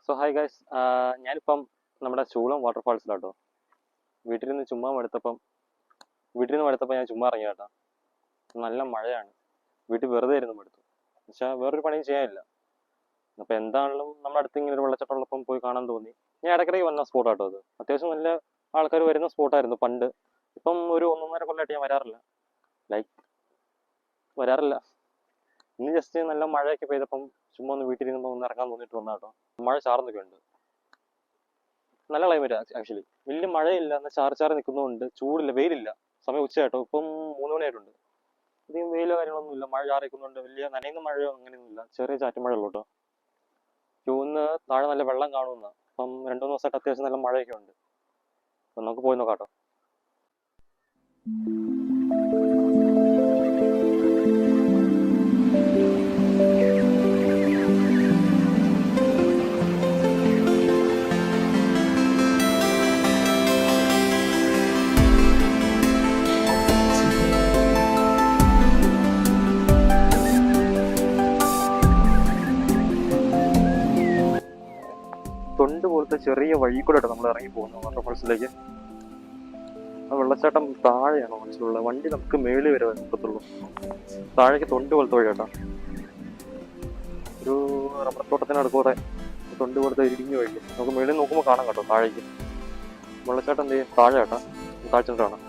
So hi guys, ഞാനിപ്പം നമ്മുടെ ചൂളം വാട്ടർഫാൾസിലാട്ടോ. വീട്ടിൽ നിന്ന് മടുത്തപ്പോൾ ഞാൻ ചുമ്മാ ഇറങ്ങി കേട്ടോ. നല്ല മഴയാണ്, വീട്ടിൽ വെറുതെ ഇരുന്ന് മടുത്തു. പക്ഷേ വേറൊരു പണിയും ചെയ്യാനില്ല. അപ്പോൾ എന്താണെങ്കിലും നമ്മുടെ അടുത്ത് ഇങ്ങനെ ഒരു വെള്ളച്ചാട്ടമുള്ളപ്പം പോയി കാണാൻ തോന്നി. ഞാൻ ഇടയ്ക്കിടയ്ക്ക് വന്ന സ്പോട്ടാട്ടോ അത്. അത്യാവശ്യം നല്ല ആൾക്കാർ വരുന്ന സ്പോട്ടായിരുന്നു പണ്ട്. ഇപ്പം ഒരു 1.5 കൊല്ലമായിട്ട് ഞാൻ വരാറില്ല. ഇന്ന് ജസ്റ്റ് നല്ല മഴയൊക്കെ പെയ്തപ്പം ചുമ്മാ ഒന്ന് വീട്ടിലിരുന്നപ്പോൾ ഒന്ന് ഇറങ്ങാൻ തോന്നിയിട്ട് വന്നാട്ടോ. മഴ ചാർന്നൊക്കെ ഉണ്ട്, നല്ല ക്ലൈമറ്റ് ആക്ച്വലി. വലിയ മഴയില്ല, എന്നാൽ ചാറി നിൽക്കുന്നതുകൊണ്ട് ചൂടില്ല, വെയിലില്ല. സമയം ഉച്ചയായിട്ടോ, ഇപ്പം 3 മണിയായിട്ടുണ്ട്. അധികം വെയിലോ കാര്യങ്ങളൊന്നും ഇല്ല. മഴ ചാറി നിൽക്കുന്നുണ്ട്, വലിയ നനയുന്ന മഴയോ അങ്ങനെയൊന്നുമില്ല. ചെറിയ ചാറ്റൽ മഴ ഉള്ളൂ കേട്ടോ. ഇന്ന് താഴെ നല്ല വെള്ളം കാണുമെന്ന്. അപ്പം 2-3 ദിവസമായിട്ട് അത്യാവശ്യം നല്ല മഴയൊക്കെ ഉണ്ട്. അപ്പം നമുക്ക് പോയി നോക്കാം കേട്ടോ. തൊണ്ട് പോലത്തെ ചെറിയ വഴി കൂടെ നമ്മൾ ഇറങ്ങി പോകുന്നു വാട്ടർഫാൾസിലേക്ക്. ആ വെള്ളച്ചാട്ടം താഴെയാണോ മനസ്സിലുള്ള വണ്ടി നമുക്ക് മേളിൽ വരെ നിൽക്കത്തുള്ളൂ. താഴേക്ക് തൊണ്ട് പോലത്തെ വഴി കേട്ടോ. ഒരു റബ്ബർ തോട്ടത്തിനടുക്കൂടെ തൊണ്ട് പോലത്തെ ഇരിഞ്ഞു വഴി നമുക്ക് മേളിൽ നോക്കുമ്പോൾ കാണാം കേട്ടോ. താഴേക്ക് വെള്ളച്ചാട്ടം എന്ത് ചെയ്യും, താഴെ കേട്ടോ. താഴ്ച കാണാം.